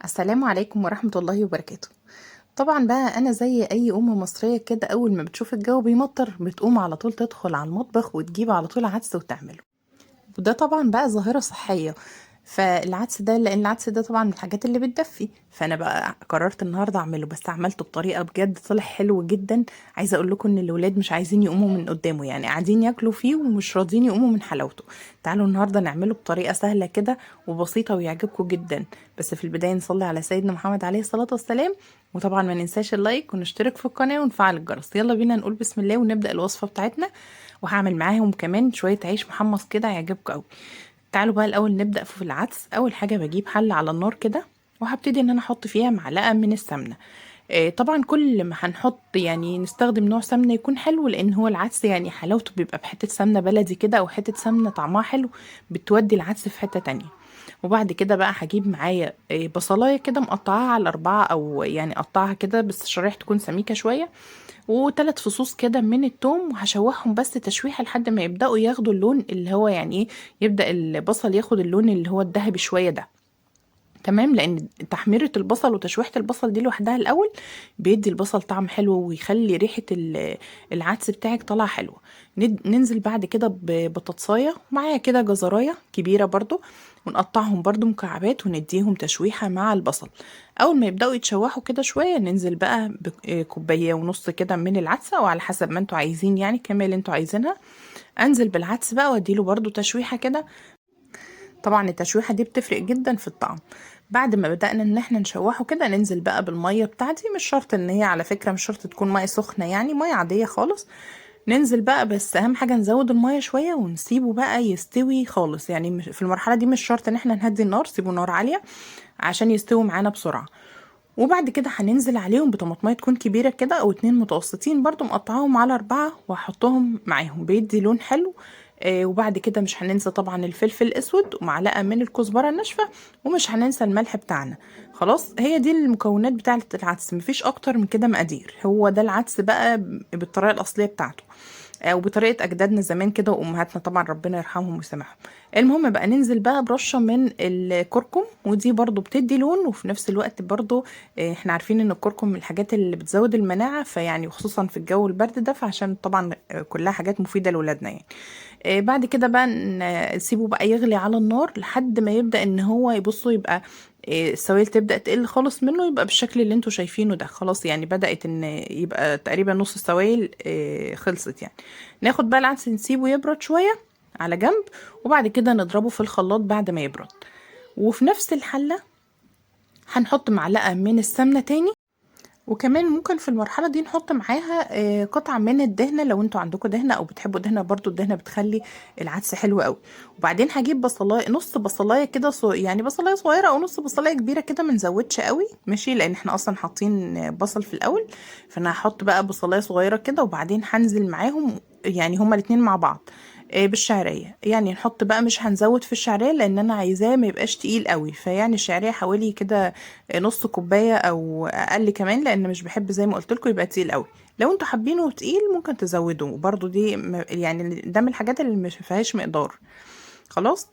السلام عليكم ورحمة الله وبركاته. طبعا بقى أنا زي أي أم مصرية كده، أول ما بتشوف الجو بيمطر بتقوم على طول تدخل على المطبخ وتجيب على طول عدس وتعمله. وده طبعا بقى ظاهرة صحية. فالعدس ده، لان العدس ده طبعا من الحاجات اللي بتدفي، فانا بقى قررت النهارده اعمله، بس عملته بطريقه بجد طلع حلو جدا. عايزه اقول لكم ان الاولاد مش عايزين يقوموا من قدامه، يعني قاعدين ياكلوا فيه ومش راضيين يقوموا من حلاوته. تعالوا النهارده نعمله بطريقه سهله كده وبسيطه ويعجبكم جدا. بس في البدايه نصلي على سيدنا محمد عليه الصلاه والسلام. وطبعا ما ننساش اللايك ونشترك في القناه ونفعل الجرس. يلا بينا نقول بسم الله ونبدا الوصفه بتاعتنا. وهعمل معاهم كمان شويه عيش محمص كده هيعجبكم قوي. تعالوا بقى الاول نبدا في العدس. اول حاجه بجيب حله على النار كده، وهبتدي ان انا احط فيها معلقه من السمنه. طبعا كل ما هنحط يعني نستخدم نوع سمنه يكون حلو، لان هو العدس يعني حلاوته بيبقى بحته سمنه بلدي كده او حته سمنه طعمها حلو، بتودي العدس في حته تانية. وبعد كده بقى هجيب معايا بصلايه كده مقطعاها على اربعه، او يعني اقطعها كده بس الشرايح تكون سميكه شويه. وثلاث فصوص كده من التوم، وهشوحهم بس تشويحه لحد ما يبداوا ياخدوا اللون اللي هو يعني ايه، يبدا البصل ياخد اللون اللي هو الذهبي شويه ده. تمام، لان تحميرة البصل وتشويحة البصل دي لوحدها الاول بيدي البصل طعم حلو ويخلي ريحة العدس بتاعك طالعة حلوة. ننزل بعد كده ببطاطساية معايا كده، جزراية كبيرة برضو، ونقطعهم برضو مكعبات ونديهم تشويحة مع البصل. اول ما يبدأوا يتشوحوا كده شوية ننزل بقى بكوباية ونص كده من العدسة، وعلى حسب ما انتوا عايزين يعني كمية اللي انتوا عايزينها. انزل بالعدس بقى واديله برضو تشويحة كده. طبعا التشويحة دي بتفرق جدا في الطعم. بعد ما بدأنا ان احنا نشوحه كده ننزل بقى بالمية بتاعتي، مش شرط ان هي على فكرة مش شرط تكون مية سخنة، يعني مية عادية خالص. ننزل بقى، بس اهم حاجة نزود المية شوية ونسيبه بقى يستوي خالص. يعني في المرحلة دي مش شرط ان احنا نهدي النار، سيبه نار عالية عشان يستوي معانا بسرعة. وبعد كده هننزل عليهم بطماطمية تكون كبيرة كده او اتنين متوسطين برضو مقطعاهم على اربعة، وهحطهم معاهم بيدي لون حلو. وبعد كده مش هننسى طبعا الفلفل الاسود ومعلقة من الكزبرة الناشفة. ومش هننسى الملح بتاعنا. خلاص، هي دي المكونات بتاعة العدس، مفيش اكتر من كده مقادير. هو ده العدس بقى بالطريقة الاصلية بتاعته، او بطريقه اجدادنا زمان كده وامهاتنا، طبعا ربنا يرحمهم ويسامحهم. المهم بقى ننزل بقى برشه من الكركم، ودي برضو بتدي لون وفي نفس الوقت برضو احنا عارفين ان الكركم من الحاجات اللي بتزود المناعه، فيعني خصوصا في الجو البرد ده، فعشان طبعا كلها حاجات مفيده لاولادنا يعني. بعد كده بقى نسيبه بقى يغلي على النار لحد ما يبدأ ان هو يبصوا يبقى السوائل تبدأ تقل خالص منه، يبقى بالشكل اللي انتوا شايفينه ده. خلاص يعني بدأت ان يبقى تقريبا نص السوائل خلصت يعني. ناخد بقى العدس نسيبه يبرد شوية على جنب، وبعد كده نضربه في الخلاط بعد ما يبرد. وفي نفس الحلة هنحط معلقة من السمنة تاني. وكمان ممكن في المرحلة دي نحط معاها قطعة من الدهنة، لو انتوا عندكم دهنة او بتحبوا دهنة، برضو الدهنة بتخلي العدس حلو قوي. وبعدين هجيب بصلاية، نص بصلاية كده يعني بصلاية صغيرة او نص بصلاية كبيرة كده، ما نزودش قوي ماشي، لان احنا اصلا حاطين بصل في الاول. فانا هحط بقى بصلاية صغيرة كده، وبعدين هنزل معاهم يعني هما الاتنين مع بعض بالشعرية. يعني نحط بقى، مش هنزود في الشعرية لان انا عايزاه ما يبقاش تقيل قوي، فيعني الشعرية حوالي كده نص كوبايه او اقل كمان، لان مش بحب زي ما قلت لكم يبقى تقيل قوي. لو انتوا حابينه تقيل ممكن تزودوا برضو، دي يعني ده من الحاجات اللي مش فيهاش مقدار. خلاص،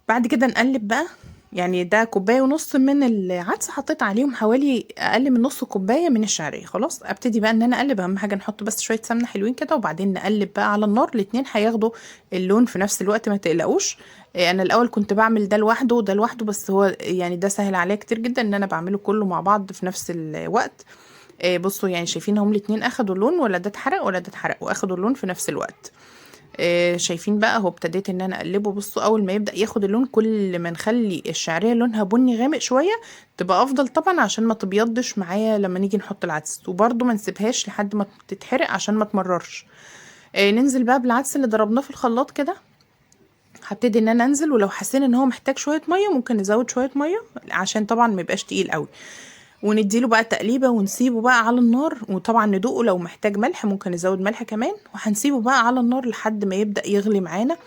بعد كده نقلب بقى. يعني ده كوبايه ونص من العدس، حطيت عليهم حوالي اقل من نص كوبايه من الشعريه. خلاص، ابتدي بقى ان انا اقلب. اهم حاجه نحط بس شويه سمنه حلوين كده، وبعدين نقلب بقى على النار. الاتنين هياخدوا اللون في نفس الوقت، ما تقلقوش. انا الاول كنت بعمل ده لوحده وده لوحده، بس هو يعني ده سهل عليا كتير جدا ان انا بعمله كله مع بعض في نفس الوقت. بصوا يعني شايفين هم الاتنين اخدوا اللون، ولا ده اتحرق ولا ده اتحرق، واخدوا اللون في نفس الوقت. شايفين بقى هو ابتديت ان انا اقلبه. بصوا اول ما يبدأ ياخد اللون، كل ما نخلي الشعرية لونها بني غامق شوية تبقى افضل طبعا، عشان ما تبيضش معايا لما نيجي نحط العدس. وبرده ما نسيبهاش لحد ما تتحرق عشان ما تمررش. ننزل بقى بالعدس اللي ضربناه في الخلاط كده. هبتدي ان انا انزل، ولو حسينا ان هو محتاج شويه ميه ممكن نزود شويه ميه، عشان طبعا ما يبقاش تقيل قوي. ونديله بقى تقليبه ونسيبه بقى على النار. وطبعا ندوقه، لو محتاج ملح ممكن نزود ملح كمان. وهنسيبه بقى على النار لحد ما يبدأ يغلي معانا.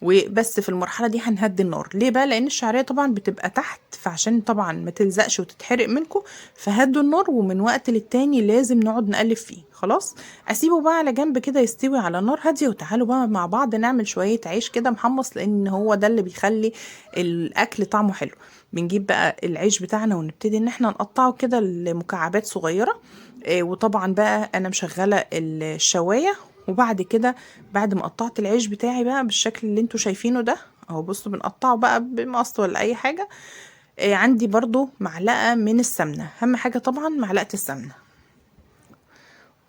وبس في المرحله دي هنهدي النار. ليه بقى؟ لان الشعريه طبعا بتبقى تحت، فعشان طبعا ما تلزقش وتتحرق منكم فهدوا النار، ومن وقت للتاني لازم نقعد نقلب فيه. خلاص اسيبه بقى على جنب كده يستوي على نار هاديه، وتعالوا بقى مع بعض نعمل شويه عيش كده محمص، لان هو ده اللي بيخلي الاكل طعمه حلو. بنجيب بقى العيش بتاعنا ونبتدي ان احنا نقطعه كده لمكعبات صغيره. وطبعا بقى انا مشغله الشوايه، وبعد كده بعد ما قطعت العيش بتاعي بقى بالشكل اللي انتوا شايفينه ده اهو، بصوا بنقطعه بقى بمقص ولا اي حاجه. عندي برضو معلقه من السمنه، اهم حاجه طبعا معلقه السمنه.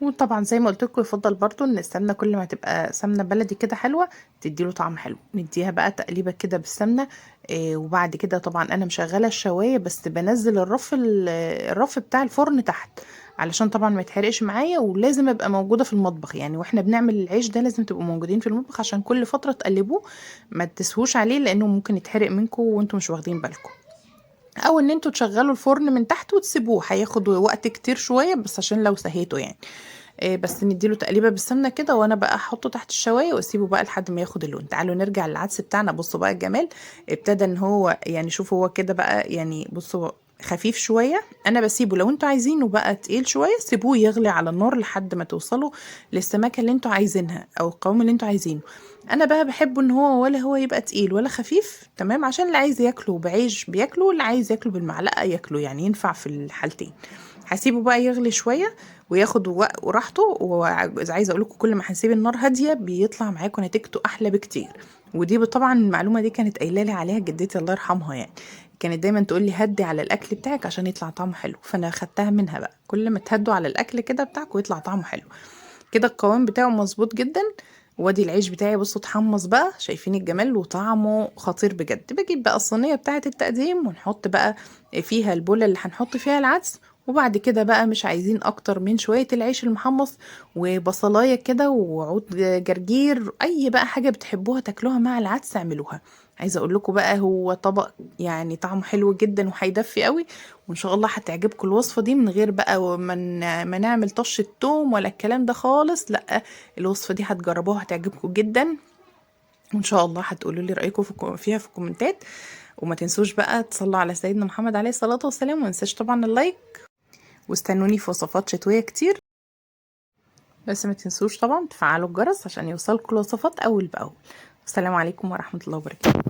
وطبعا زي ما قلت لكم يفضل برضو ان السمنه كل ما تبقى سمنه بلدي كده حلوه تديله طعم حلو. نديها بقى تقليبه كده بالسمنه. وبعد كده طبعا انا مشغله الشوايه، بس بنزل الرف بتاع الفرن تحت علشان طبعا ما يتحرقش معايا، ولازم ابقى موجوده في المطبخ يعني، واحنا بنعمل العيش ده لازم تبقوا موجودين في المطبخ عشان كل فتره تقلبوه، ما تسهوش عليه لانه ممكن يتحرق منكم وانتم مش واخدين بالكم. او ان انتوا تشغلوا الفرن من تحت وتسيبوه، هياخد وقت كتير شويه بس عشان لو سهيته يعني. بس نديله تقليبه بالسمنه كده، وانا بقى احطه تحت الشوايه واسيبه بقى لحد ما ياخد اللون. تعالوا نرجع للعدس بتاعنا. بصوا بقى الجمال، ابتدى ان هو يعني شوفوا هو كده بقى يعني، بصوا خفيف شويه. انا بسيبه، لو انتوا عايزينه بقى تقيل شويه سيبوه يغلي على النار لحد ما توصلوا للسماكه اللي انتوا عايزينها او القوام اللي انتوا عايزينه. انا بقى بحبه ان هو ولا هو يبقى تقيل ولا خفيف، تمام، عشان اللي عايز ياكله بعيش بياكله، واللي عايز ياكله بالمعلقه ياكله، يعني ينفع في الحالتين. هسيبه بقى يغلي شويه وياخد وقت وراحته. وعايزه اقول لكم كل ما هنسيب النار هاديه بيطلع معاكم نتيجته احلى بكتير. ودي طبعا المعلومه دي كانت قايله لي عليها جدتي الله يرحمها يعني، كانت دايما تقول لي هدي على الاكل بتاعك عشان يطلع طعمه حلو، فانا خدتها منها بقى، كل ما تهدوا على الاكل كده بتاعكم يطلع طعمه حلو. كده القوام بتاعه مظبوط جدا. وادي العيش بتاعي بصوا اتحمص بقى، شايفين الجمال وطعمه خطير بجد. بجيب بقى الصينيه بتاعه التقديم ونحط بقى فيها البوله اللي هنحط فيها العدس. وبعد كده بقى مش عايزين اكتر من شويه العيش المحمص وبصلايه كده وعود جرجير، اي بقى حاجه بتحبوها تاكلوها مع العدس اعملوها. عايزه اقول لكم بقى هو طبق يعني طعمه حلو جدا وهيدفي قوي، وان شاء الله هتعجبكم الوصفه دي من غير بقى ما نعمل طشه توم ولا الكلام ده خالص، لا الوصفه دي هتجربوها هتعجبكم جدا، وان شاء الله هتقولوا لي رايكم فيها في الكومنتات. وما تنسوش بقى تصلوا على سيدنا محمد عليه الصلاه والسلام، وما تنساش طبعا اللايك، واستنوني في وصفات شتويه كتير. بس ما تنسوش طبعا تفعلوا الجرس عشان يوصلكم الوصفات اول باول. السلام عليكم ورحمه الله وبركاته.